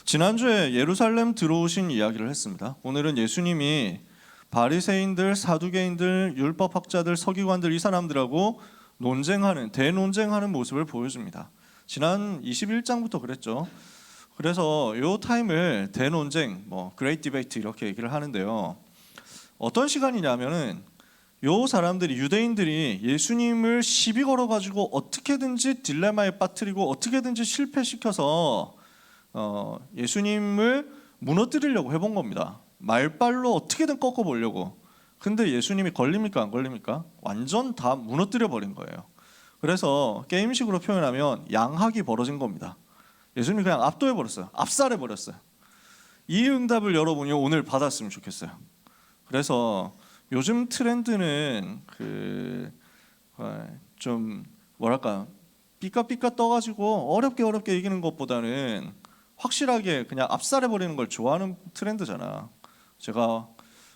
지난주에 예루살렘 들어오신 이야기를 했습니다. 오늘은 예수님이 바리새인들, 사두개인들, 율법학자들, 서기관들 이 사람들하고 대논쟁하는 모습을 보여줍니다. 지난 21장부터 그랬죠. 그래서 이 타임을 대논쟁, 그레이트 디베이트 이렇게 얘기를 하는데요. 어떤 시간이냐면은 요 사람들이 유대인들이 예수님을 시비 걸어가지고 어떻게든지 딜레마에 빠뜨리고 어떻게든지 실패시켜서 예수님을 무너뜨리려고 해본 겁니다. 말발로 어떻게든 꺾어보려고. 근데 예수님이 걸립니까 안 걸립니까? 완전 다 무너뜨려 버린 거예요. 그래서 게임식으로 표현하면 양학이 벌어진 겁니다. 예수님이 그냥 압도해 버렸어요. 압살해 버렸어요. 이 응답을 여러분이 오늘 받았으면 좋겠어요. 그래서 요즘 트렌드는 좀 뭐랄까 삐까삐까 떠가지고 어렵게 이기는 것보다는 확실하게 그냥 압살해버리는 걸 좋아하는 트렌드잖아. 제가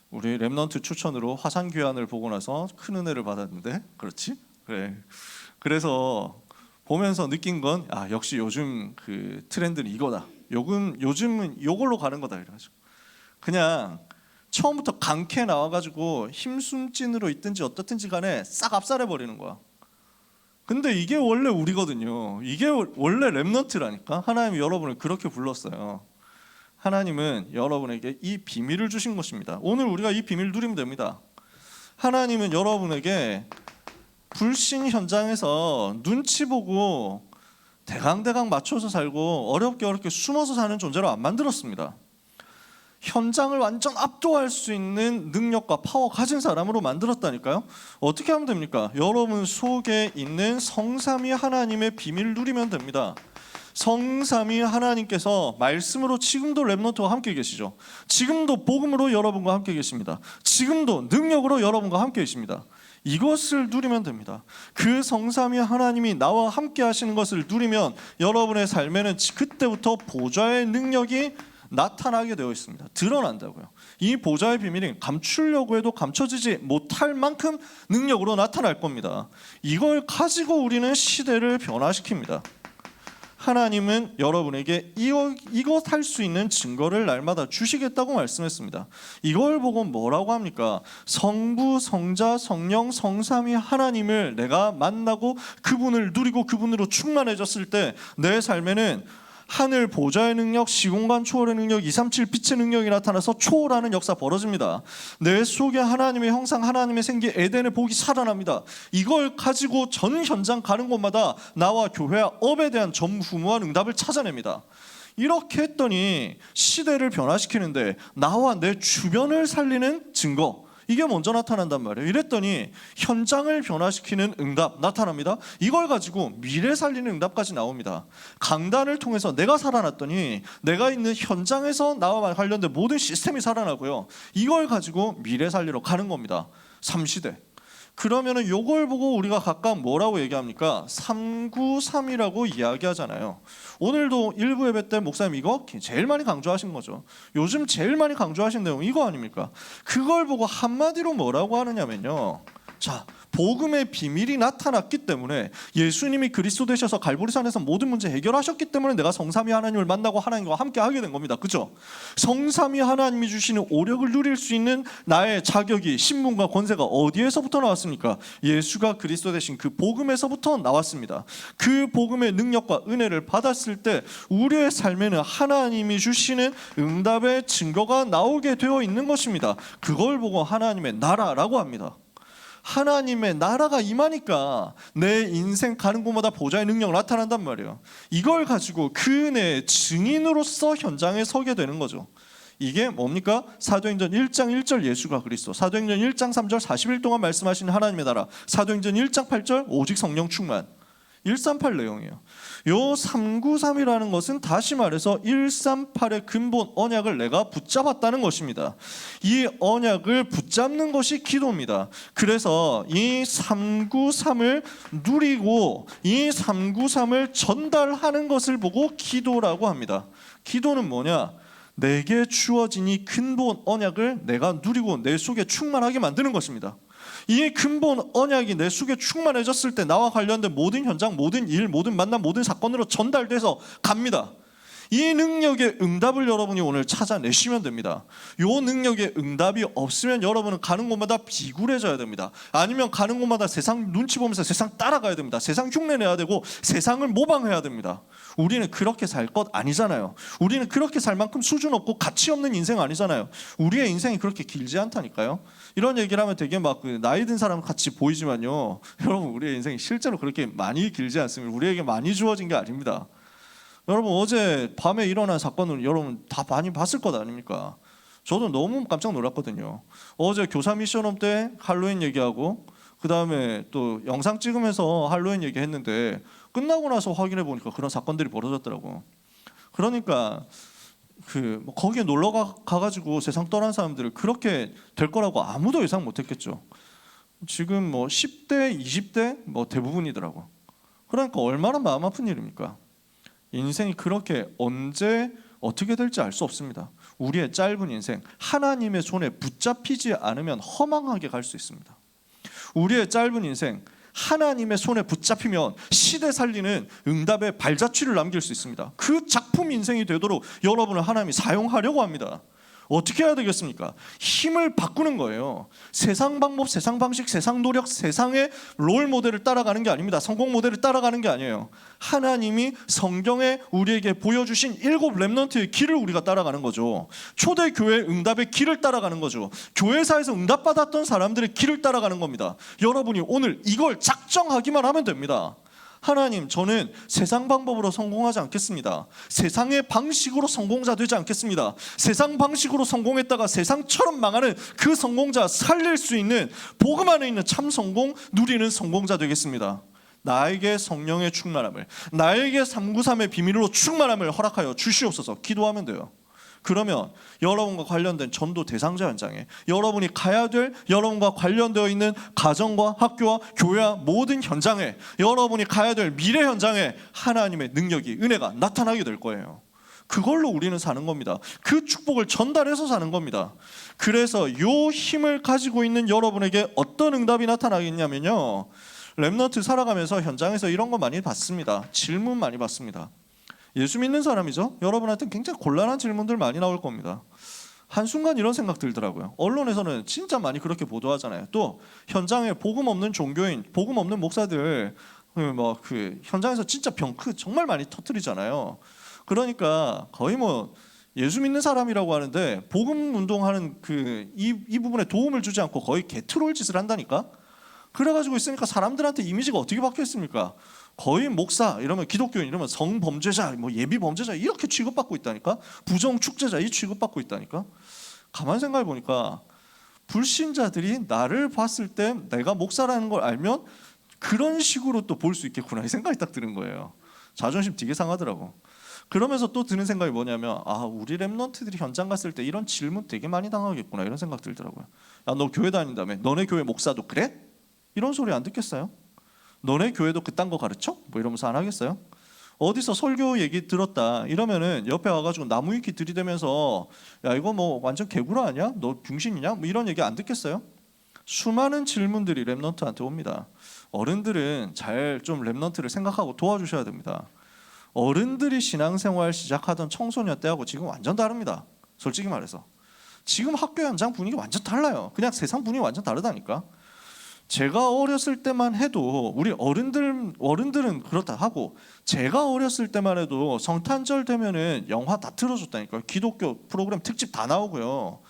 우리 랩넌트 추천으로 화산귀환을 보고 나서 큰 은혜를 받았는데, 그렇지? 그래. 그래서 보면서 느낀 건 역시 요즘 그 트렌드는 이거다. 요즘은 이걸로 가는 거다. 이래가지고 그냥 처음부터 강캐 나와가지고 힘숨찐으로 있든지 어떻든지 간에 싹 압살해버리는 거야. 근데 이게 원래 우리거든요. 이게 원래 렘넌트라니까. 하나님이 여러분을 그렇게 불렀어요. 하나님은 여러분에게 이 비밀을 주신 것입니다. 오늘 우리가 이 비밀을 누리면 됩니다. 하나님은 여러분에게 불신 현장에서 눈치 보고 대강대강 맞춰서 살고 어렵게 숨어서 사는 존재로 안 만들었습니다. 현장을 완전 압도할 수 있는 능력과 파워 가진 사람으로 만들었다니까요. 어떻게 하면 됩니까? 여러분 속에 있는 성삼위 하나님의 비밀을 누리면 됩니다. 성삼위 하나님께서 말씀으로 지금도 랩넌트와 함께 계시죠. 지금도 복음으로 여러분과 함께 계십니다. 지금도 능력으로 여러분과 함께 계십니다. 이것을 누리면 됩니다. 그 성삼위 하나님이 나와 함께 하시는 것을 누리면 여러분의 삶에는 그때부터 보좌의 능력이 나타나게 되어 있습니다. 드러난다고요. 이 보좌의 비밀이 감추려고 해도 감춰지지 못할 만큼 능력으로 나타날 겁니다. 이걸 가지고 우리는 시대를 변화시킵니다. 하나님은 여러분에게 이것 할 수 있는 증거를 날마다 주시겠다고 말씀했습니다. 이걸 보고 뭐라고 합니까? 성부, 성자, 성령, 성삼위 하나님을 내가 만나고 그분을 누리고 그분으로 충만해졌을 때 내 삶에는 하늘 보좌의 능력, 시공간 초월의 능력, 237 빛의 능력이 나타나서 초월하는 역사 벌어집니다. 내 속에 하나님의 형상, 하나님의 생기, 에덴의 복이 살아납니다. 이걸 가지고 전 현장 가는 곳마다 나와 교회와 업에 대한 전무후무한 응답을 찾아냅니다. 이렇게 했더니 시대를 변화시키는데 나와 내 주변을 살리는 증거, 이게 먼저 나타난단 말이에요. 이랬더니 현장을 변화시키는 응답 나타납니다. 이걸 가지고 미래 살리는 응답까지 나옵니다. 강단을 통해서 내가 살아났더니 내가 있는 현장에서 나와 관련된 모든 시스템이 살아나고요. 이걸 가지고 미래 살리러 가는 겁니다. 3시대. 그러면은 요걸 보고 우리가 각각 뭐라고 얘기합니까? 393이라고 이야기하잖아요. 오늘도 일부 예배 때 목사님 이거 제일 많이 강조하신 거죠. 요즘 제일 많이 강조하신 내용 이거 아닙니까? 그걸 보고 한마디로 뭐라고 하느냐면요. 자, 복음의 비밀이 나타났기 때문에 예수님이 그리스도 되셔서 갈보리산에서 모든 문제 해결하셨기 때문에 내가 성삼위 하나님을 만나고 하나님과 함께 하게 된 겁니다. 그렇죠? 성삼위 하나님이 주시는 오력을 누릴 수 있는 나의 자격이, 신분과 권세가 어디에서부터 나왔습니까? 예수가 그리스도 되신 그 복음에서부터 나왔습니다. 그 복음의 능력과 은혜를 받았을 때 우리의 삶에는 하나님이 주시는 응답의 증거가 나오게 되어 있는 것입니다. 그걸 보고 하나님의 나라라고 합니다. 하나님의 나라가 임하니까 내 인생 가는 곳마다 보좌의 능력 나타난단 말이에요. 이걸 가지고 그 은혜의 증인으로서 현장에 서게 되는 거죠. 이게 뭡니까? 사도행전 1장 1절 예수가 그리스도, 사도행전 1장 3절 40일 동안 말씀하시는 하나님의 나라, 사도행전 1장 8절 오직 성령 충만, 138 내용이에요. 요 393이라는 것은 다시 말해서 138의 근본 언약을 내가 붙잡았다는 것입니다. 이 언약을 붙잡는 것이 기도입니다. 그래서 이 393을 누리고 이 393을 전달하는 것을 보고 기도라고 합니다. 기도는 뭐냐? 내게 주어진 이 근본 언약을 내가 누리고 내 속에 충만하게 만드는 것입니다. 이 근본 언약이 내 속에 충만해졌을 때 나와 관련된 모든 현장, 모든 일, 모든 만남, 모든 사건으로 전달돼서 갑니다. 이 능력의 응답을 여러분이 오늘 찾아내시면 됩니다. 이 능력의 응답이 없으면 여러분은 가는 곳마다 비굴해져야 됩니다. 아니면 가는 곳마다 세상 눈치 보면서 세상 따라가야 됩니다. 세상 흉내내야 되고 세상을 모방해야 됩니다. 우리는 그렇게 살 것 아니잖아요. 우리는 그렇게 살 만큼 수준 없고 가치 없는 인생 아니잖아요. 우리의 인생이 그렇게 길지 않다니까요. 이런 얘기를 하면 되게 막 나이 든 사람 같이 보이지만요, 여러분 우리의 인생이 실제로 그렇게 많이 길지 않습니다. 우리에게 많이 주어진 게 아닙니다. 여러분 어제 밤에 일어난 사건을 여러분 다 많이 봤을 것 아닙니까? 저도 너무 깜짝 놀랐거든요. 어제 교사 미션홈 때 할로윈 얘기하고 그 다음에 또 영상 찍으면서 할로윈 얘기했는데 끝나고 나서 확인해 보니까 그런 사건들이 벌어졌더라고. 그러니까 거기에 놀러 가가지고 세상 떠난 사람들을 그렇게 될 거라고 아무도 예상 못했겠죠. 지금 10대, 20대 대부분이더라고. 그러니까 얼마나 마음 아픈 일입니까? 인생이 그렇게 언제 어떻게 될지 알 수 없습니다. 우리의 짧은 인생, 하나님의 손에 붙잡히지 않으면 허망하게 갈 수 있습니다. 우리의 짧은 인생, 하나님의 손에 붙잡히면 시대 살리는 응답의 발자취를 남길 수 있습니다. 그 작품 인생이 되도록 여러분을 하나님이 사용하려고 합니다. 어떻게 해야 되겠습니까? 힘을 바꾸는 거예요. 세상 방법, 세상 방식, 세상 노력, 세상의 롤 모델을 따라가는 게 아닙니다. 성공 모델을 따라가는 게 아니에요. 하나님이 성경에 우리에게 보여주신 7 렘넌트의 길을 우리가 따라가는 거죠. 초대교회 응답의 길을 따라가는 거죠. 교회사에서 응답받았던 사람들의 길을 따라가는 겁니다. 여러분이 오늘 이걸 작정하기만 하면 됩니다. 하나님, 저는 세상 방법으로 성공하지 않겠습니다. 세상의 방식으로 성공자 되지 않겠습니다. 세상 방식으로 성공했다가 세상처럼 망하는 그 성공자 살릴 수 있는 복음 안에 있는 참 성공 누리는 성공자 되겠습니다. 나에게 성령의 충만함을, 나에게 393의 비밀로 충만함을 허락하여 주시옵소서. 기도하면 돼요. 그러면 여러분과 관련된 전도 대상자 현장에 여러분이 가야 될, 여러분과 관련되어 있는 가정과 학교와 교회와 모든 현장에, 여러분이 가야 될 미래 현장에 하나님의 능력이, 은혜가 나타나게 될 거예요. 그걸로 우리는 사는 겁니다. 그 축복을 전달해서 사는 겁니다. 그래서 이 힘을 가지고 있는 여러분에게 어떤 응답이 나타나겠냐면요, 렘넌트 살아가면서 현장에서 이런 거 많이 받습니다. 질문 많이 받습니다. 예수 믿는 사람이죠. 여러분한테는 굉장히 곤란한 질문들 많이 나올 겁니다. 한순간 이런 생각 들더라고요. 언론에서는 진짜 많이 그렇게 보도하잖아요. 또 현장에 복음 없는 종교인, 복음 없는 목사들 현장에서 진짜 병크 정말 많이 터뜨리잖아요. 그러니까 거의 예수 믿는 사람이라고 하는데 복음 운동하는 이 부분에 도움을 주지 않고 거의 개트롤 짓을 한다니까. 그래가지고 있으니까 사람들한테 이미지가 어떻게 바뀌었습니까? 거의 목사 이러면, 기독교인 이러면 성범죄자, 예비 범죄자 이렇게 취급받고 있다니까. 부정 축제자 이 취급받고 있다니까. 가만 생각해 보니까 불신자들이 나를 봤을 때 내가 목사라는 걸 알면 그런 식으로 또 볼 수 있겠구나, 이 생각이 딱 드는 거예요. 자존심 되게 상하더라고. 그러면서 또 드는 생각이 뭐냐면, 우리 렘넌트들이 현장 갔을 때 이런 질문 되게 많이 당하겠구나, 이런 생각 들더라고요. 야, 너 교회 다닌다며? 너네 교회 목사도 그래? 이런 소리 안 듣겠어요? 너네 교회도 그딴 거 가르쳐? 이러면서 안 하겠어요? 어디서 설교 얘기 들었다 이러면은 옆에 와가지고 나무 위키 들이대면서 야, 이거 완전 개구라 아니야? 너 병신이냐? 이런 얘기 안 듣겠어요? 수많은 질문들이 렘넌트한테 옵니다. 어른들은 잘 좀 렘넌트를 생각하고 도와주셔야 됩니다. 어른들이 신앙생활 시작하던 청소년 때하고 지금 완전 다릅니다. 솔직히 말해서 지금 학교 현장 분위기 완전 달라요. 그냥 세상 분위기 완전 다르다니까. 제가 어렸을 때만 해도, 우리 어른들은 그렇다 하고, 제가 어렸을 때만 해도 성탄절 되면은 영화 다 틀어줬다니까요. 기독교 프로그램 특집 다 나오고요.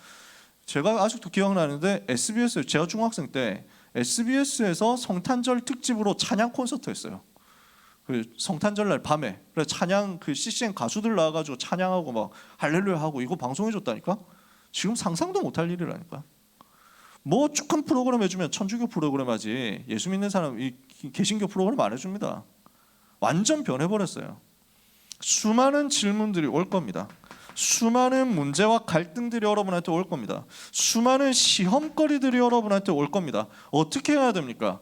제가 아직도 기억나는데 SBS, 제가 중학생 때 SBS에서 성탄절 특집으로 찬양 콘서트 했어요. 성탄절 날 밤에. 그래서 찬양 CCM 가수들 나와가지고 찬양하고 할렐루야 하고 이거 방송해줬다니까. 지금 상상도 못할 일이라니까. 쭉한 프로그램 해주면 천주교 프로그램 하지, 예수 믿는 사람 개신교 프로그램 안 해줍니다. 완전 변해버렸어요. 수많은 질문들이 올 겁니다. 수많은 문제와 갈등들이 여러분한테 올 겁니다. 수많은 시험거리들이 여러분한테 올 겁니다. 어떻게 해야 됩니까?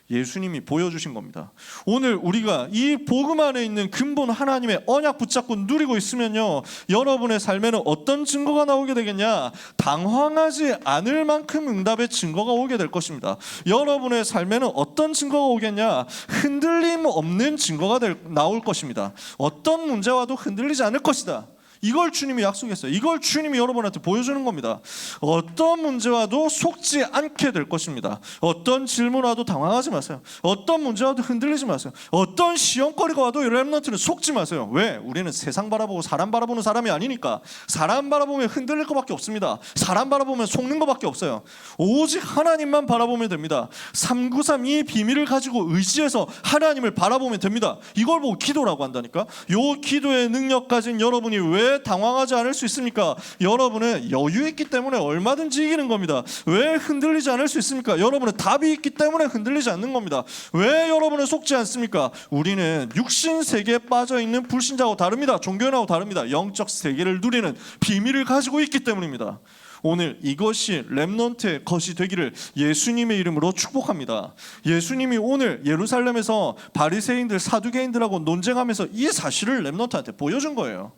예수님이 보여주신 겁니다. 오늘 우리가 이 복음 안에 있는 근본 하나님의 언약 붙잡고 누리고 있으면요, 여러분의 삶에는 어떤 증거가 나오게 되겠냐? 당황하지 않을 만큼 응답의 증거가 오게 될 것입니다. 여러분의 삶에는 어떤 증거가 오겠냐? 흔들림 없는 증거가 나올 것입니다. 어떤 문제와도 흔들리지 않을 것이다. 이걸 주님이 약속했어요. 이걸 주님이 여러분한테 보여주는 겁니다. 어떤 문제와도 속지 않게 될 것입니다. 어떤 질문 와도 당황하지 마세요. 어떤 문제 와도 흔들리지 마세요. 어떤 시험거리가 와도 렘넌트는 속지 마세요. 왜? 우리는 세상 바라보고 사람 바라보는 사람이 아니니까. 사람 바라보면 흔들릴 것밖에 없습니다. 사람 바라보면 속는 것밖에 없어요. 오직 하나님만 바라보면 됩니다. 393 이 비밀을 가지고 의지해서 하나님을 바라보면 됩니다. 이걸 보고 기도라고 한다니까. 요 기도의 능력 가진 여러분이 왜 당황하지 않을 수 있습니까? 여러분은 여유 있기 때문에 얼마든지 이기는 겁니다. 왜 흔들리지 않을 수 있습니까? 여러분은 답이 있기 때문에 흔들리지 않는 겁니다. 왜 여러분은 속지 않습니까? 우리는 육신 세계에 빠져있는 불신자하고 다릅니다. 종교인하고 다릅니다. 영적 세계를 누리는 비밀을 가지고 있기 때문입니다. 오늘 이것이 렘넌트의 것이 되기를 예수님의 이름으로 축복합니다. 예수님이 오늘 예루살렘에서 바리새인들, 사두개인들하고 논쟁하면서 이 사실을 렘넌트한테 보여준 거예요.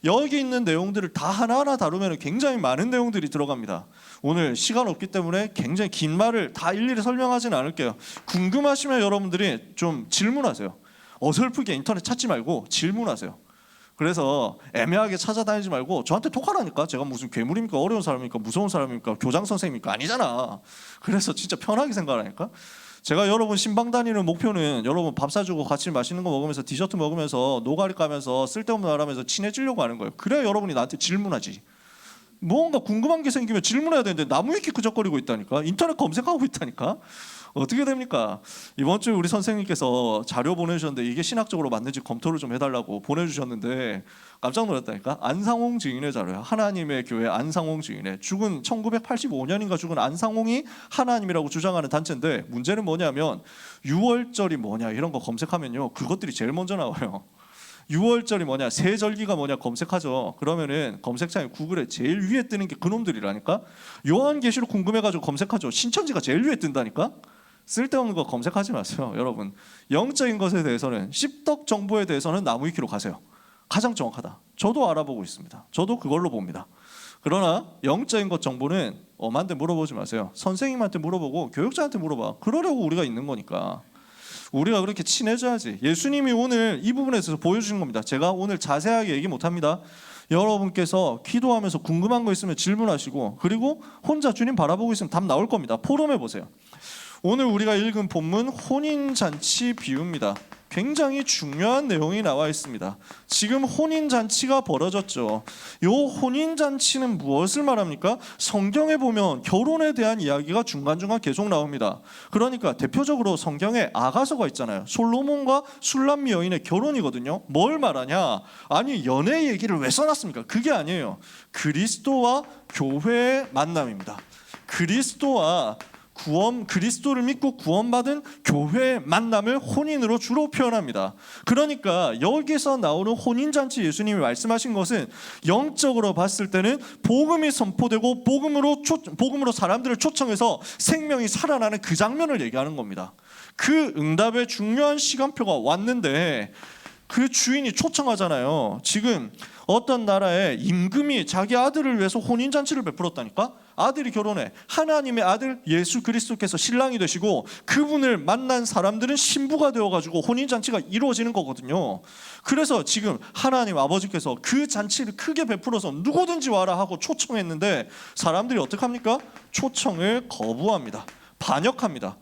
여기 있는 내용들을 다 하나하나 다루면 굉장히 많은 내용들이 들어갑니다. 오늘 시간 없기 때문에 굉장히 긴 말을 다 일일이 설명하지는 않을게요. 궁금하시면 여러분들이 좀 질문하세요. 어설프게 인터넷 찾지 말고 질문하세요. 그래서 애매하게 찾아다니지 말고 저한테 톡하라니까. 제가 무슨 괴물입니까? 어려운 사람입니까? 무서운 사람입니까? 교장 선생님입니까? 아니잖아. 그래서 진짜 편하게 생각하라니까. 제가 여러분 신방 다니는 목표는 여러분 밥 사주고 같이 맛있는 거 먹으면서 디저트 먹으면서 노가리 까면서 쓸데없는 말 하면서 친해지려고 하는 거예요. 그래야 여러분이 나한테 질문하지. 뭔가 궁금한 게 생기면 질문해야 되는데 나무 위키 그적거리고 있다니까. 인터넷 검색하고 있다니까. 어떻게 됩니까? 이번 주에 우리 선생님께서 자료 보내주셨는데 이게 신학적으로 맞는지 검토를 좀 해달라고 보내주셨는데 깜짝 놀랐다니까. 안상홍 증인의 자료야. 하나님의 교회 안상홍 증인의. 죽은 1985년인가 죽은 안상홍이 하나님이라고 주장하는 단체인데 문제는 뭐냐면 6월절이 뭐냐 이런 거 검색하면요 그것들이 제일 먼저 나와요. 6월절이 뭐냐, 세절기가 뭐냐 검색하죠. 그러면은 검색창에 구글에 제일 위에 뜨는 게 그놈들이라니까. 요한계시록 궁금해가지고 검색하죠. 신천지가 제일 위에 뜬다니까. 쓸데없는 거 검색하지 마세요. 여러분 영적인 것에 대해서는 씹덕 정보에 대해서는 나무위키로 가세요. 가장 정확하다. 저도 알아보고 있습니다. 저도 그걸로 봅니다. 그러나 영적인 것 정보는 엄한테 물어보지 마세요. 선생님한테 물어보고 교육자한테 물어봐. 그러려고 우리가 있는 거니까. 우리가 그렇게 친해져야지. 예수님이 오늘 이 부분에 대해서 보여주신 겁니다. 제가 오늘 자세하게 얘기 못합니다. 여러분께서 기도하면서 궁금한 거 있으면 질문하시고 그리고 혼자 주님 바라보고 있으면 답 나올 겁니다. 포럼해 보세요. 오늘 우리가 읽은 본문 혼인잔치 비유입니다. 굉장히 중요한 내용이 나와 있습니다. 지금 혼인잔치가 벌어졌죠. 이 혼인잔치는 무엇을 말합니까? 성경에 보면 결혼에 대한 이야기가 중간중간 계속 나옵니다. 그러니까 대표적으로 성경에 아가서가 있잖아요. 솔로몬과 술람미 여인의 결혼이거든요. 뭘 말하냐? 아니 연애 얘기를 왜 써놨습니까? 그게 아니에요. 그리스도와 교회의 만남입니다. 그리스도를 믿고 구원받은 교회의 만남을 혼인으로 주로 표현합니다. 그러니까 여기서 나오는 혼인잔치 예수님이 말씀하신 것은 영적으로 봤을 때는 복음이 선포되고 복음으로 사람들을 초청해서 생명이 살아나는 그 장면을 얘기하는 겁니다. 그 응답의 중요한 시간표가 왔는데 그 주인이 초청하잖아요. 지금 어떤 나라에 임금이 자기 아들을 위해서 혼인잔치를 베풀었다니까. 아들이 결혼해. 하나님의 아들 예수 그리스도께서 신랑이 되시고 그분을 만난 사람들은 신부가 되어가지고 혼인잔치가 이루어지는 거거든요. 그래서 지금 하나님 아버지께서 그 잔치를 크게 베풀어서 누구든지 와라 하고 초청했는데 사람들이 어떻게 합니까? 초청을 거부합니다. 반역합니다.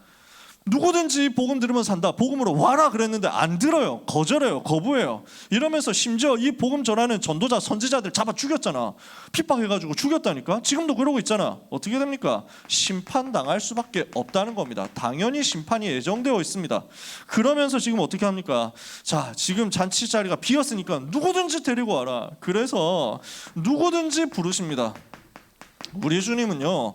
누구든지 복음 들으면 산다. 복음으로 와라 그랬는데 안 들어요. 거절해요. 거부해요. 이러면서 심지어 이 복음 전하는 전도자 선지자들 잡아 죽였잖아. 핍박해가지고 죽였다니까. 지금도 그러고 있잖아. 어떻게 됩니까? 심판당할 수밖에 없다는 겁니다. 당연히 심판이 예정되어 있습니다. 그러면서 지금 어떻게 합니까? 자, 지금 잔치 자리가 비었으니까 누구든지 데리고 와라. 그래서 누구든지 부르십니다. 우리 주님은요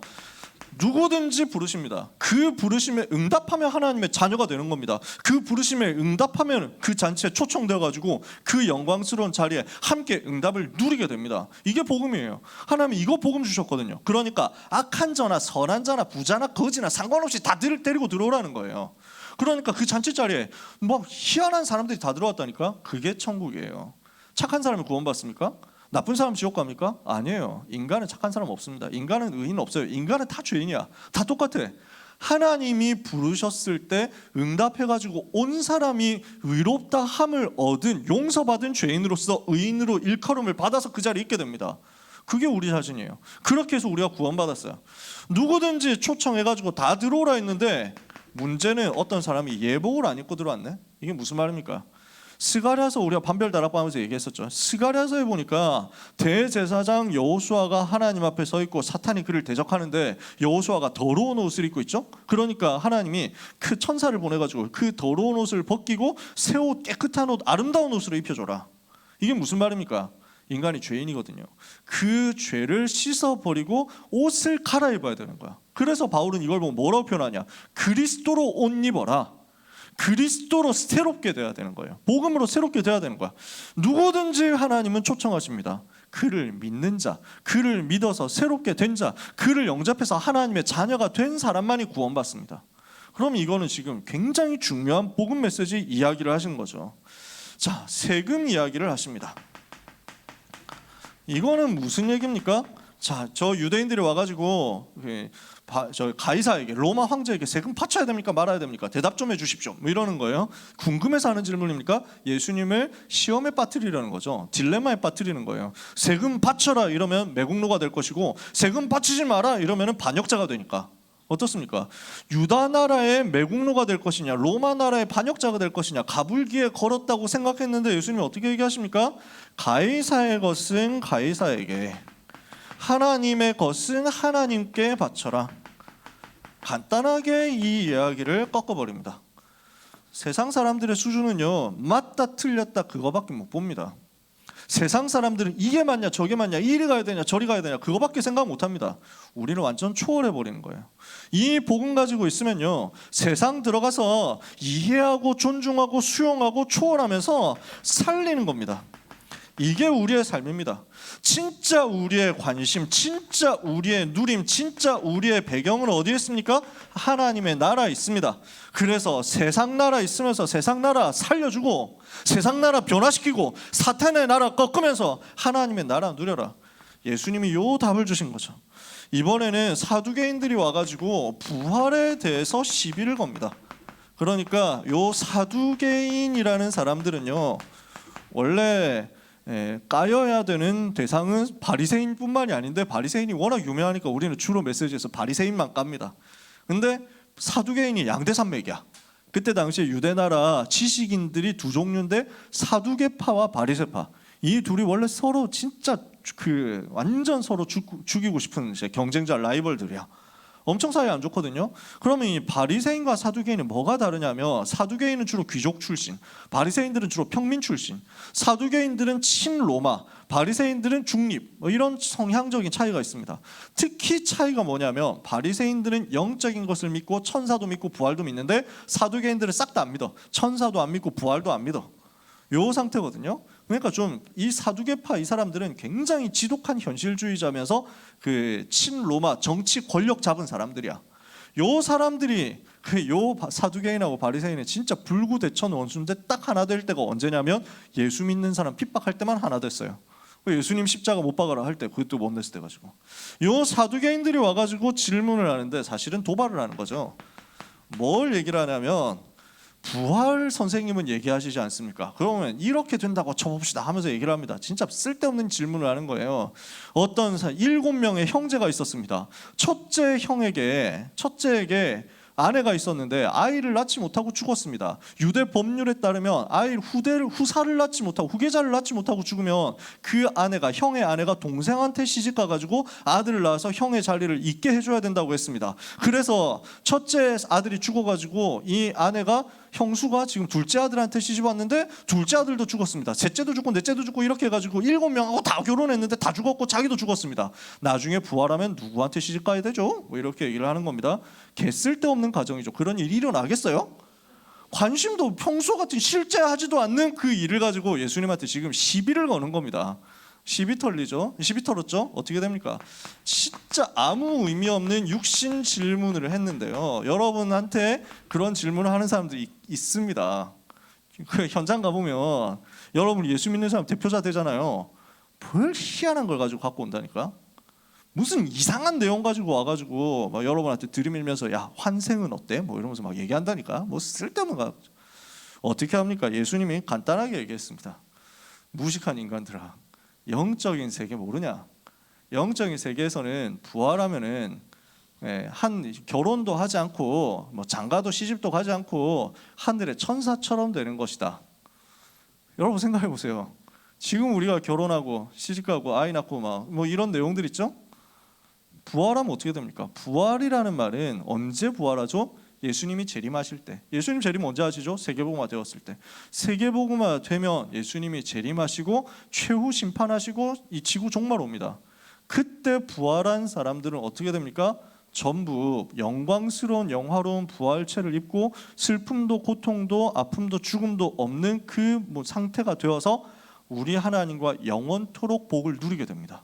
누구든지 부르십니다. 그 부르심에 응답하면 하나님의 자녀가 되는 겁니다. 그 부르심에 응답하면 그 잔치에 초청되어가지고 그 영광스러운 자리에 함께 응답을 누리게 됩니다. 이게 복음이에요. 하나님이 이거 복음 주셨거든요. 그러니까 악한 자나 선한 자나 부자나 거지나 상관없이 다 데리고 들어오라는 거예요. 그러니까 그 잔치 자리에 뭐 희한한 사람들이 다 들어왔다니까. 그게 천국이에요. 착한 사람이 구원받습니까? 나쁜 사람 지옥 갑니까? 아니에요. 인간은 착한 사람 없습니다. 인간은 의인 없어요. 인간은 다 죄인이야. 다 똑같아. 하나님이 부르셨을 때 응답해가지고 온 사람이 의롭다 함을 얻은 용서받은 죄인으로서 의인으로 일컬음을 받아서 그 자리에 있게 됩니다. 그게 우리 자신이에요. 그렇게 해서 우리가 구원받았어요. 누구든지 초청해가지고 다 들어오라 했는데 문제는 어떤 사람이 예복을 안 입고 들어왔네. 이게 무슨 말입니까? 스가랴서 우리가 판별다락방하면서 얘기했었죠. 스가랴서에 보니까 대제사장 여호수아가 하나님 앞에 서 있고 사탄이 그를 대적하는데 여호수아가 더러운 옷을 입고 있죠. 그러니까 하나님이 그 천사를 보내가지고 그 더러운 옷을 벗기고 새 옷, 깨끗한 옷, 아름다운 옷으로 입혀줘라. 이게 무슨 말입니까? 인간이 죄인이거든요. 그 죄를 씻어버리고 옷을 갈아입어야 되는 거야. 그래서 바울은 이걸 보고 뭐라고 표현하냐? 그리스도로 옷 입어라. 그리스도로 새롭게 돼야 되는 거예요. 복음으로 새롭게 돼야 되는 거야. 누구든지 하나님은 초청하십니다. 그를 믿는 자, 그를 믿어서 새롭게 된 자, 그를 영접해서 하나님의 자녀가 된 사람만이 구원받습니다. 그럼 이거는 지금 굉장히 중요한 복음 메시지 이야기를 하신 거죠. 자, 세금 이야기를 하십니다. 이거는 무슨 얘기입니까? 자, 저 유대인들이 와가지고 저 가이사에게, 로마 황제에게 세금 바쳐야 됩니까? 말아야 됩니까? 대답 좀 해주십시오. 뭐 이러는 거예요. 궁금해서 하는 질문입니까? 예수님을 시험에 빠뜨리려는 거죠. 딜레마에 빠뜨리는 거예요. 세금 바쳐라 이러면 매국노가 될 것이고, 세금 바치지 마라 이러면 반역자가 되니까. 어떻습니까? 유다 나라의 매국노가 될 것이냐, 로마 나라의 반역자가 될 것이냐, 가불기에 걸었다고 생각했는데 예수님이 어떻게 얘기하십니까? 가이사의 것은 가이사에게, 하나님의 것은 하나님께 바쳐라. 간단하게 이 이야기를 꺾어버립니다. 세상 사람들의 수준은요, 맞다 틀렸다 그거밖에 못 봅니다. 세상 사람들은 이게 맞냐 저게 맞냐, 이리 가야 되냐 저리 가야 되냐 그거밖에 생각 못합니다. 우리는 완전 초월해버리는 거예요. 이 복음 가지고 있으면요, 세상 들어가서 이해하고 존중하고 수용하고 초월하면서 살리는 겁니다. 이게 우리의 삶입니다. 진짜 우리의 관심, 진짜 우리의 누림, 진짜 우리의 배경은 어디에 있습니까? 하나님의 나라에 있습니다. 그래서 세상 나라 있으면서 세상 나라 살려주고, 세상 나라 변화시키고, 사탄의 나라 꺾으면서 하나님의 나라 누려라. 예수님이 요 답을 주신 거죠. 이번에는 사두개인들이 와가지고 부활에 대해서 시비를 겁니다. 그러니까 요 사두개인이라는 사람들은요, 원래 까여야 되는 대상은 바리새인뿐만이 아닌데, 바리새인이 워낙 유명하니까 우리는 주로 메시지에서 바리새인만 깝니다. 근데 사두개인이 양대산맥이야. 그때 당시에 유대나라 지식인들이 두 종류인데, 사두개파와 바리새파, 이 둘이 원래 서로 진짜 완전 서로 죽이고 싶은 이제 경쟁자, 라이벌들이야. 엄청 사이 안 좋거든요. 그러면 이 바리새인과 사두개인은 뭐가 다르냐면, 사두개인은 주로 귀족 출신, 바리새인들은 주로 평민 출신. 사두개인들은 친로마, 바리새인들은 중립, 이런 성향적인 차이가 있습니다. 특히 차이가 뭐냐면, 바리새인들은 영적인 것을 믿고 천사도 믿고 부활도 믿는데, 사두개인들은 싹 다 안 믿어. 천사도 안 믿고 부활도 안 믿어. 요 상태거든요. 그러니까 좀 이 사두개파 이 사람들은 굉장히 지독한 현실주의자면서 그 친로마 정치 권력 잡은 사람들이야. 요 사람들이 요 사두개인하고 바리새인은 진짜 불구대천 원수인데, 딱 하나 될 때가 언제냐면 예수 믿는 사람 핍박할 때만 하나 됐어요. 예수님 십자가 못 박아라 할 때 그것도 못 냈을 때 가지고 요 사두개인들이 와가지고 질문을 하는데, 사실은 도발을 하는 거죠. 뭘 얘기를 하냐면, 부활 선생님은 얘기하시지 않습니까? 그러면 이렇게 된다고 쳐봅시다 하면서 얘기를 합니다. 진짜 쓸데없는 질문을 하는 거예요. 어떤 7명의 형제가 있었습니다. 첫째에게 아내가 있었는데 아이를 낳지 못하고 죽었습니다. 유대 법률에 따르면 후사를 낳지 못하고, 후계자를 낳지 못하고 죽으면 그 아내가, 형의 아내가 동생한테 시집 가가지고 아들을 낳아서 형의 자리를 잇게 해줘야 된다고 했습니다. 그래서 첫째 아들이 죽어가지고 이 아내가, 형수가 지금 둘째 아들한테 시집 왔는데 둘째 아들도 죽었습니다. 셋째도 죽고 넷째도 죽고 이렇게 해가지고 7명하고 다 결혼했는데 다 죽었고 자기도 죽었습니다. 나중에 부활하면 누구한테 시집 가야 되죠? 뭐 이렇게 얘기를 하는 겁니다. 개 쓸데없는 가정이죠. 그런 일이 일어나겠어요? 관심도 평소 같은 실제 하지도 않는 그 일을 가지고 예수님한테 지금 시비를 거는 겁니다. 시비 털었죠? 어떻게 됩니까? 진짜 아무 의미 없는 육신 질문을 했는데요. 여러분한테 그런 질문을 하는 사람들이 있습니다. 그 현장 가보면 여러분 예수 믿는 사람 대표자 되잖아요. 별 희한한 걸 가지고 갖고 온다니까. 무슨 이상한 내용 가지고 와가지고 막 여러분한테 들이밀면서 야 환생은 어때? 뭐 이러면서 막 얘기한다니까. 뭐 쓸데없는 거. 어떻게 합니까? 예수님이 간단하게 얘기했습니다. 무식한 인간들아, 영적인 세계 모르냐? 영적인 세계에서는 부활하면은 한 결혼도 하지 않고 뭐 장가도 시집도 가지 않고 하늘의 천사처럼 되는 것이다. 여러분 생각해 보세요. 지금 우리가 결혼하고 시집가고 아이 낳고 막 뭐 이런 내용들 있죠? 부활하면 어떻게 됩니까? 부활이라는 말은 언제 부활하죠? 예수님이 재림하실 때. 예수님 재림 언제 하시죠? 세계복음화 되었을 때. 세계복음화 되면 예수님이 재림하시고 최후 심판하시고 이 지구 종말 옵니다. 그때 부활한 사람들은 어떻게 됩니까? 전부 영광스러운 영화로운 부활체를 입고 슬픔도 고통도 아픔도 죽음도 없는 그 상태가 되어서 우리 하나님과 영원토록 복을 누리게 됩니다.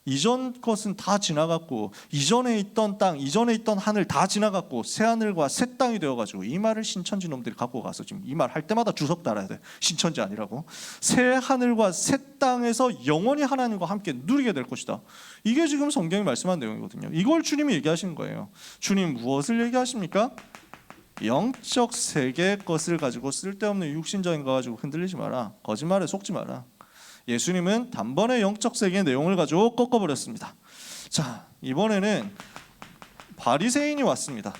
이전 것은 다 지나갔고 이전에 있던 땅, 이전에 있던 하늘 다 지나갔고 새 하늘과 새 땅이 되어가지고 이 말을 신천지 놈들이 갖고 가서 지금 이 말 할 때마다 주석 달아야 돼. 신천지 아니라고. 새 하늘과 새 땅에서 영원히 하나님과 함께 누리게 될 것이다. 이게 지금 성경이 말씀한 내용이거든요. 이걸 주님이 얘기하시는 거예요. 주님 무엇을 얘기하십니까? 영적 세계의 것을 가지고 쓸데없는 육신적인 거 가지고 흔들리지 마라. 거짓말에 속지 마라. 예수님은 단번에 영적 세계의 내용을 가지고 꺾어버렸습니다. 자, 이번에는 바리새인이 왔습니다.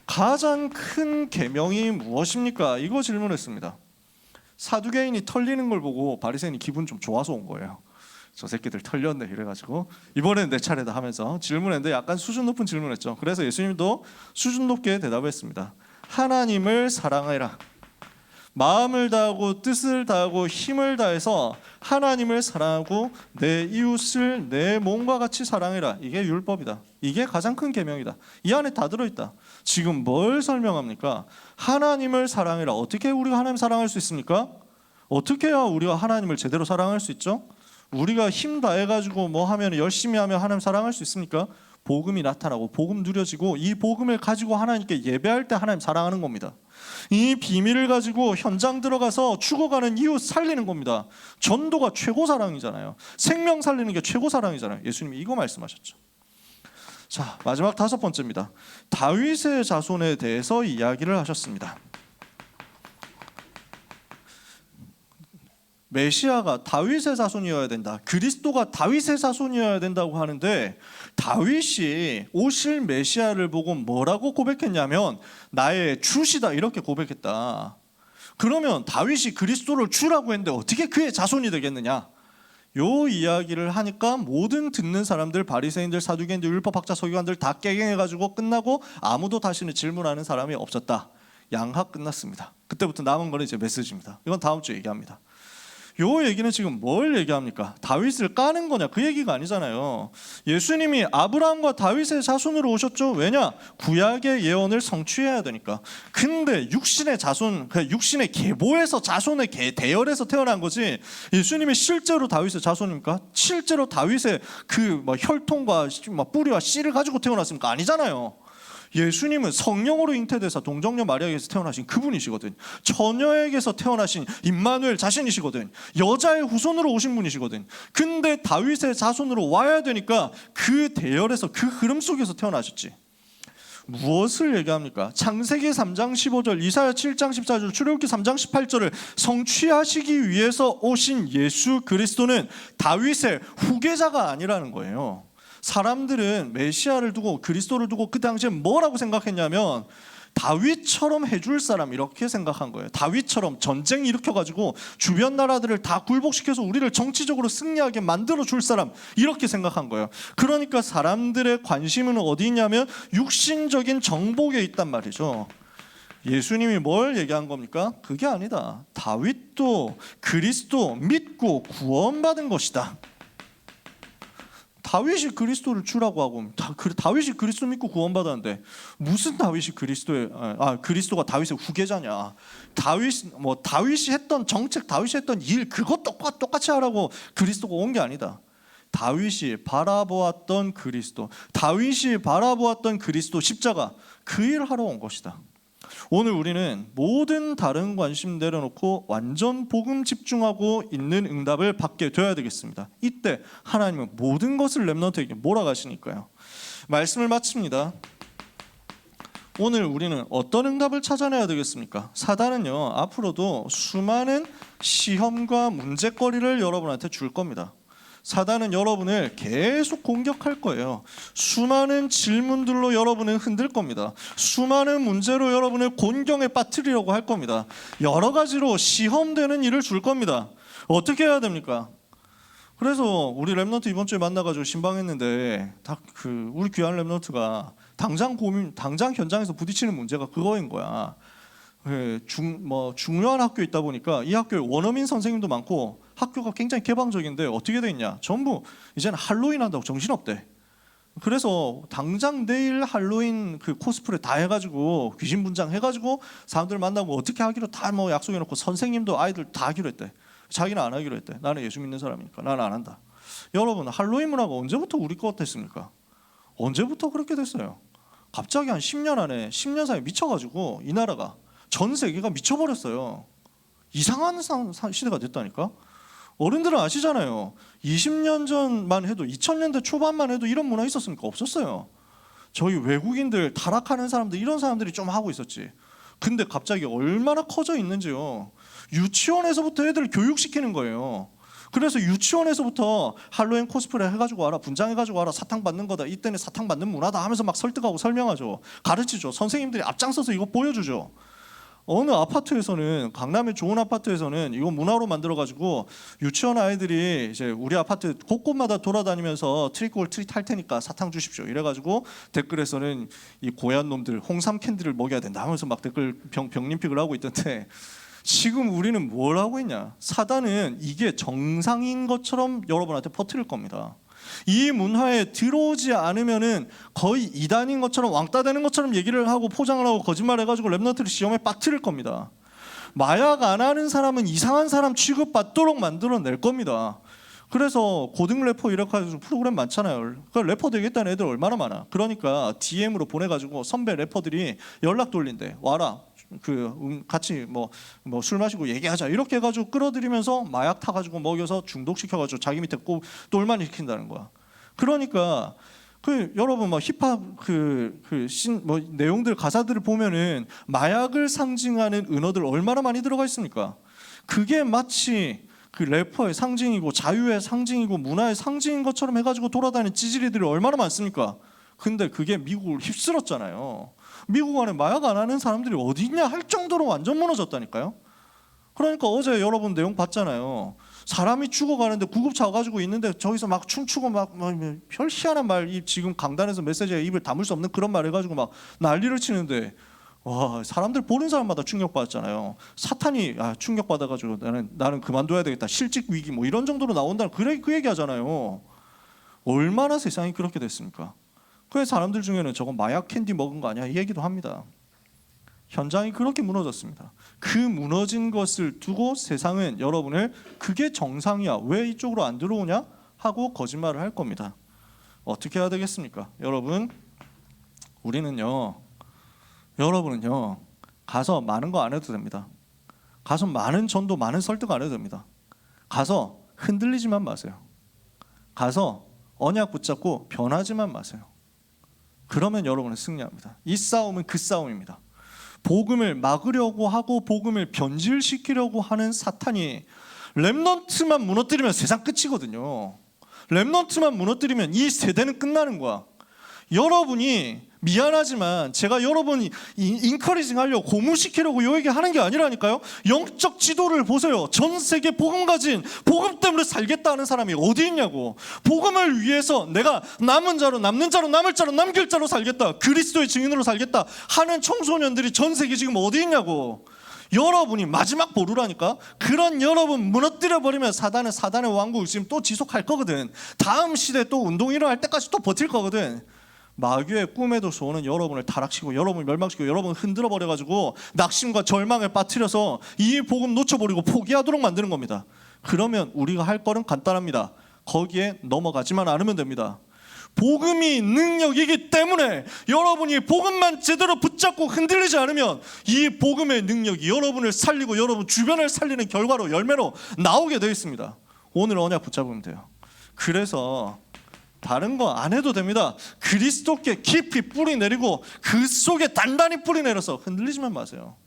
가장 큰 계명이 무엇입니까? 이거 질문했습니다. 사두개인이 털리는 걸 보고 바리새인이 기분 좀 좋아서 온 거예요. 저 새끼들 털렸네 이래가지고 이번엔 내 차례다 하면서 질문했는데 약간 수준 높은 질문했죠. 그래서 예수님도 수준 높게 대답했습니다. 하나님을 사랑해라. 마음을 다하고 뜻을 다하고 힘을 다해서 하나님을 사랑하고 내 이웃을 내 몸과 같이 사랑해라. 이게 율법이다. 이게 가장 큰 계명이다. 이 안에 다 들어있다. 지금 뭘 설명합니까? 하나님을 사랑해라. 어떻게 우리가 하나님 사랑할 수 있습니까? 어떻게 해야 우리가 하나님을 제대로 사랑할 수 있죠? 우리가 힘 다해가지고 뭐 하면 열심히 하면 하나님 사랑할 수 있습니까? 복음이 나타나고 복음 누려지고 이 복음을 가지고 하나님께 예배할 때 하나님 사랑하는 겁니다. 이 비밀을 가지고 현장 들어가서 죽어가는 이웃 살리는 겁니다. 전도가 최고 사랑이잖아요. 생명 살리는 게 최고 사랑이잖아요. 예수님이 이거 말씀하셨죠. 자, 마지막 5번째입니다. 다윗의 자손에 대해서 이야기를 하셨습니다. 메시아가 다윗의 자손이어야 된다. 그리스도가 다윗의 자손이어야 된다고 하는데 다윗이 오실 메시아를 보고 뭐라고 고백했냐면 나의 주시다 이렇게 고백했다. 그러면 다윗이 그리스도를 주라고 했는데 어떻게 그의 자손이 되겠느냐? 요 이야기를 하니까 모든 듣는 사람들, 바리새인들, 사두개인들, 율법학자, 서기관들 다 깨갱해가지고 끝나고 아무도 다시는 질문하는 사람이 없었다. 양학 끝났습니다. 그때부터 남은 거는 이제 메시지입니다. 이건 다음 주에 얘기합니다. 요 얘기는 지금 뭘 얘기합니까? 다윗을 까는 거냐? 그 얘기가 아니잖아요. 예수님이 아브라함과 다윗의 자손으로 오셨죠. 왜냐? 구약의 예언을 성취해야 되니까. 근데 육신의 자손, 육신의 계보에서 자손의 대열에서 태어난 거지. 예수님이 실제로 다윗의 자손입니까? 실제로 다윗의 그 혈통과 뿌리와 씨를 가지고 태어났습니까? 아니잖아요. 예수님은 성령으로 잉태돼서 동정녀 마리아에게서 태어나신 그분이시거든. 처녀에게서 태어나신 임마누엘 자신이시거든. 여자의 후손으로 오신 분이시거든. 근데 다윗의 자손으로 와야 되니까 그 대열에서 그 흐름 속에서 태어나셨지. 무엇을 얘기합니까? 창세기 3장 15절, 이사야 7장 14절, 출애굽기 3장 18절을 성취하시기 위해서 오신 예수 그리스도는 다윗의 후계자가 아니라는 거예요. 사람들은 메시아를 두고 그리스도를 두고 그 당시에 뭐라고 생각했냐면 다윗처럼 해줄 사람 이렇게 생각한 거예요. 다윗처럼 전쟁 일으켜가지고 주변 나라들을 다 굴복시켜서 우리를 정치적으로 승리하게 만들어줄 사람 이렇게 생각한 거예요. 그러니까 사람들의 관심은 어디 있냐면 육신적인 정복에 있단 말이죠. 예수님이 뭘 얘기한 겁니까? 그게 아니다. 다윗도 그리스도 믿고 구원받은 것이다. 다윗이 그리스도를 주라고 하고 다윗이 그리스도 믿고 구원받았는데 무슨 다윗이 그리스도가 다윗의 후계자냐? 다윗이 했던 정책, 다윗이 했던 일 그거 똑같이 하라고 그리스도가 온 게 아니다. 다윗이 바라보았던 그리스도, 다윗이 바라보았던 그리스도 십자가 그 일을 하러 온 것이다. 오늘 우리는 모든 다른 관심 내려놓고 완전 복음 집중하고 있는 응답을 받게 되어야 되겠습니다. 이때 하나님은 모든 것을 렘넌트에게 몰아가시니까요. 말씀을 마칩니다. 오늘 우리는 어떤 응답을 찾아내야 되겠습니까? 사단은요, 앞으로도 수많은 시험과 문제거리를 여러분한테 줄 겁니다. 사단은 여러분을 계속 공격할 거예요. 수많은 질문들로 여러분을 흔들 겁니다. 수많은 문제로 여러분을 곤경에 빠뜨리려고 할 겁니다. 여러 가지로 시험되는 일을 줄 겁니다. 어떻게 해야 됩니까? 그래서 우리 랩넌트 이번 주에 만나가지고 신방했는데 우리 귀한 랩넌트가 당장 현장에서 부딪히는 문제가 그거인 거야. 중요한 학교에 있다 보니까 이 학교에 원어민 선생님도 많고 학교가 굉장히 개방적인데 어떻게 돼 있냐? 전부 이제는 할로윈 한다고 정신없대. 그래서 당장 내일 할로윈 그 코스프레 다 해가지고 귀신 분장 해가지고 사람들 만나고 어떻게 하기로 다 약속해놓고 선생님도 아이들 다 하기로 했대. 자기는 안 하기로 했대. 나는 예수 믿는 사람이니까 나는 안 한다. 여러분, 할로윈 문화가 언제부터 우리 것 됐습니까? 언제부터 그렇게 됐어요? 갑자기 한 10년 안에 10년 사이에 미쳐가지고 이 나라가 전 세계가 미쳐버렸어요. 이상한 시대가 됐다니까. 어른들은 아시잖아요. 20년 전만 해도 2000년대 초반만 해도 이런 문화 있었습니까? 없었어요. 저희 외국인들 타락하는 사람들 이런 사람들이 좀 하고 있었지. 근데 갑자기 얼마나 커져 있는지요. 유치원에서부터 애들을 교육시키는 거예요. 그래서 유치원에서부터 할로윈 코스프레 해가지고 와라, 분장해가지고 와라, 사탕 받는 거다, 이때는 사탕 받는 문화다 하면서 막 설득하고 설명하죠. 가르치죠. 선생님들이 앞장서서 이거 보여주죠. 어느 아파트에서는, 강남의 좋은 아파트에서는 이거 문화로 만들어가지고 유치원 아이들이 이제 우리 아파트 곳곳마다 돌아다니면서 트릭 올 트릿 할 테니까 사탕 주십시오 이래가지고 댓글에서는 이 고얀 놈들 홍삼 캔디를 먹여야 된다 하면서 막 댓글 병림픽을 하고 있던데, 지금 우리는 뭘 하고 있냐? 사단은 이게 정상인 것처럼 여러분한테 퍼뜨릴 겁니다. 이 문화에 들어오지 않으면은 거의 이단인 것처럼 왕따 되는 것처럼 얘기를 하고 포장을 하고 거짓말해가지고 랩넌트를 시험에 빠뜨릴 겁니다. 마약 안 하는 사람은 이상한 사람 취급받도록 만들어낼 겁니다. 그래서 고등 래퍼 이렇게 해서 프로그램 많잖아요. 그러니까 래퍼 되겠다는 애들 얼마나 많아. 그러니까 DM으로 보내가지고 선배 래퍼들이 연락 돌린대. 와라. 같이 술 마시고 얘기하자 이렇게 해가지고 끌어들이면서 마약 타가지고 먹여서 중독시켜가지고 자기 밑에 꼭 똘만 시킨다는 거야. 그러니까 여러분 힙합 내용들 가사들을 보면은 마약을 상징하는 은어들 얼마나 많이 들어가 있습니까? 그게 마치 그 래퍼의 상징이고 자유의 상징이고 문화의 상징인 것처럼 해가지고 돌아다니는 찌질이들이 얼마나 많습니까? 근데 그게 미국을 휩쓸었잖아요. 미국 안에 마약 안 하는 사람들이 어디 있냐 할 정도로 완전 무너졌다니까요. 그러니까 어제 여러분 내용 봤잖아요. 사람이 죽어가는데 구급차 와가지고 있는데 저기서 막 춤추고 막 별 희한한 말, 지금 강단에서 메시지에 입을 다물 수 없는 그런 말 해가지고 막 난리를 치는데, 와, 사람들 보는 사람마다 충격받았잖아요. 사탄이 충격받아가지고 나는 그만둬야 되겠다, 실직 위기 이런 정도로 나온다는 그 얘기 하잖아요. 얼마나 세상이 그렇게 됐습니까? 그래서 사람들 중에는 저거 마약 캔디 먹은 거 아니야 이 얘기도 합니다. 현장이 그렇게 무너졌습니다. 그 무너진 것을 두고 세상은 여러분을 그게 정상이야, 왜 이쪽으로 안 들어오냐 하고 거짓말을 할 겁니다. 어떻게 해야 되겠습니까? 여러분은요 가서 많은 거 안 해도 됩니다. 가서 많은 전도 많은 설득 안 해도 됩니다. 가서 흔들리지만 마세요. 가서 언약 붙잡고 변하지만 마세요. 그러면 여러분은 승리합니다. 이 싸움은 그 싸움입니다. 복음을 막으려고 하고 복음을 변질시키려고 하는 사탄이 렘넌트만 무너뜨리면 세상 끝이거든요. 렘넌트만 무너뜨리면 이 세대는 끝나는 거야. 여러분이 미안하지만 제가 여러분이 인커리징 하려고 고무시키려고 이 얘기 하는 게 아니라니까요. 영적 지도를 보세요. 전 세계 복음 가진, 복음 때문에 살겠다 하는 사람이 어디 있냐고. 복음을 위해서 내가 남은 자로 남는 자로 남을 자로 남길 자로 살겠다, 그리스도의 증인으로 살겠다 하는 청소년들이 전 세계 지금 어디 있냐고. 여러분이 마지막 보루라니까. 그런 여러분 무너뜨려버리면 사단은 사단의 왕국을 지금 또 지속할 거거든. 다음 시대 또 운동이 일어날 때까지 또 버틸 거거든. 마귀의 꿈에도 소원은 여러분을 타락시키고 여러분을 멸망시키고 여러분을 흔들어버려가지고 낙심과 절망에 빠뜨려서 이 복음 놓쳐버리고 포기하도록 만드는 겁니다. 그러면 우리가 할 거는 간단합니다. 거기에 넘어가지만 않으면 됩니다. 복음이 능력이기 때문에 여러분이 복음만 제대로 붙잡고 흔들리지 않으면 이 복음의 능력이 여러분을 살리고 여러분 주변을 살리는 결과로 열매로 나오게 되어 있습니다. 오늘 언약 붙잡으면 돼요. 그래서 다른 거 안 해도 됩니다. 그리스도께 깊이 뿌리 내리고 그 속에 단단히 뿌리 내려서 흔들리지만 마세요.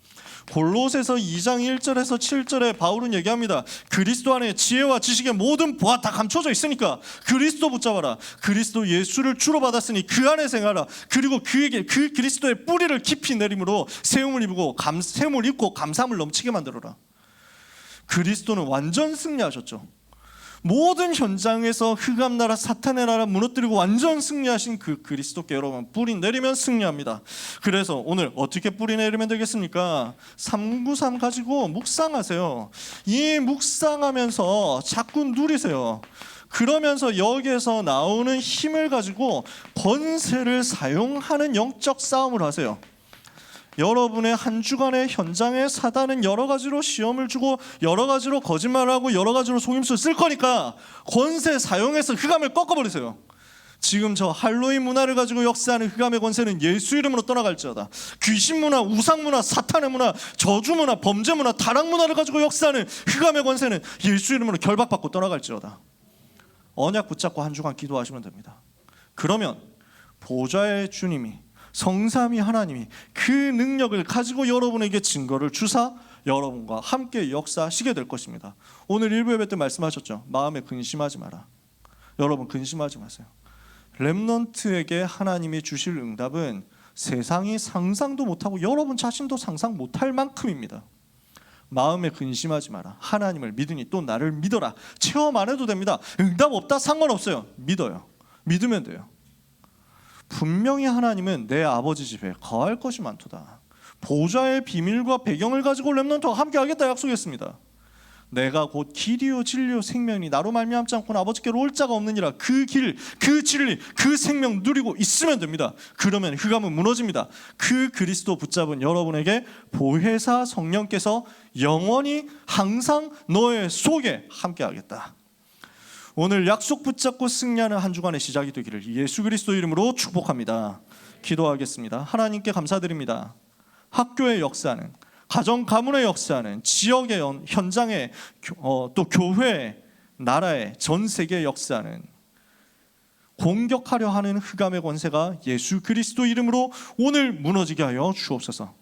골로새서 2장 1절에서 7절에 바울은 얘기합니다. 그리스도 안에 지혜와 지식의 모든 보화 다 감춰져 있으니까 그리스도 붙잡아라. 그리스도 예수를 주로 받았으니 그 안에 생활하라. 그리고 그에게 그 그리스도의 뿌리를 깊이 내림으로 세움을 입고 감사함을 넘치게 만들어라. 그리스도는 완전 승리하셨죠. 모든 현장에서 흑암 나라 사탄의 나라 무너뜨리고 완전 승리하신 그 그리스도께 여러분 뿌리 내리면 승리합니다. 그래서 오늘 어떻게 뿌리 내리면 되겠습니까? 393 가지고 묵상하세요. 이 묵상하면서 자꾸 누리세요. 그러면서 여기에서 나오는 힘을 가지고 권세를 사용하는 영적 싸움을 하세요. 여러분의 한 주간의 현장에 사단은 여러 가지로 시험을 주고 여러 가지로 거짓말하고 여러 가지로 속임수를 쓸 거니까 권세 사용해서 흑암을 꺾어버리세요. 지금 저 할로윈 문화를 가지고 역사하는 흑암의 권세는 예수 이름으로 떠나갈지어다. 귀신 문화, 우상 문화, 사탄의 문화, 저주 문화, 범죄 문화, 타락 문화를 가지고 역사하는 흑암의 권세는 예수 이름으로 결박받고 떠나갈지어다. 언약 붙잡고 한 주간 기도하시면 됩니다. 그러면 보좌의 주님이 성삼위 하나님이 그 능력을 가지고 여러분에게 증거를 주사 여러분과 함께 역사하시게 될 것입니다. 오늘 일부 예배 때 말씀하셨죠. 마음에 근심하지 마라. 여러분 근심하지 마세요. 렘넌트에게 하나님이 주실 응답은 세상이 상상도 못하고 여러분 자신도 상상 못할 만큼입니다. 마음에 근심하지 마라. 하나님을 믿으니 또 나를 믿어라. 체험 안 해도 됩니다. 응답 없다 상관없어요. 믿어요. 믿으면 돼요. 분명히 하나님은 내 아버지 집에 거할 것이 많도다. 보좌의 비밀과 배경을 가지고 렘넌트와 함께 하겠다 약속했습니다. 내가 곧 길이요 진리요 생명이 나로 말미암지 않고는 아버지께로 올 자가 없느니라. 그 길, 그 진리, 그 생명 누리고 있으면 됩니다. 그러면 흑암은 무너집니다. 그 그리스도 붙잡은 여러분에게 보혜사 성령께서 영원히 항상 너의 속에 함께 하겠다. 오늘 약속 붙잡고 승리하는 한 주간의 시작이 되기를 예수 그리스도 이름으로 축복합니다. 기도하겠습니다. 하나님께 감사드립니다. 학교의 역사는, 가정 가문의 역사는, 지역의 현장에, 또 교회, 나라의 전 세계의 역사는 공격하려 하는 흑암의 권세가 예수 그리스도 이름으로 오늘 무너지게 하여 주옵소서.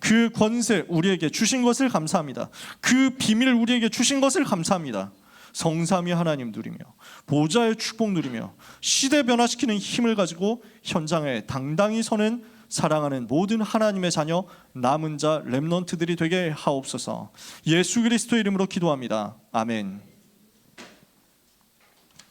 그 권세 우리에게 주신 것을 감사합니다. 그 비밀 우리에게 주신 것을 감사합니다. 성삼위 하나님 누리며 보좌의 축복 누리며 시대 변화시키는 힘을 가지고 현장에 당당히 서는 사랑하는 모든 하나님의 자녀 남은 자 렘넌트들이 되게 하옵소서. 예수 그리스도의 이름으로 기도합니다. 아멘.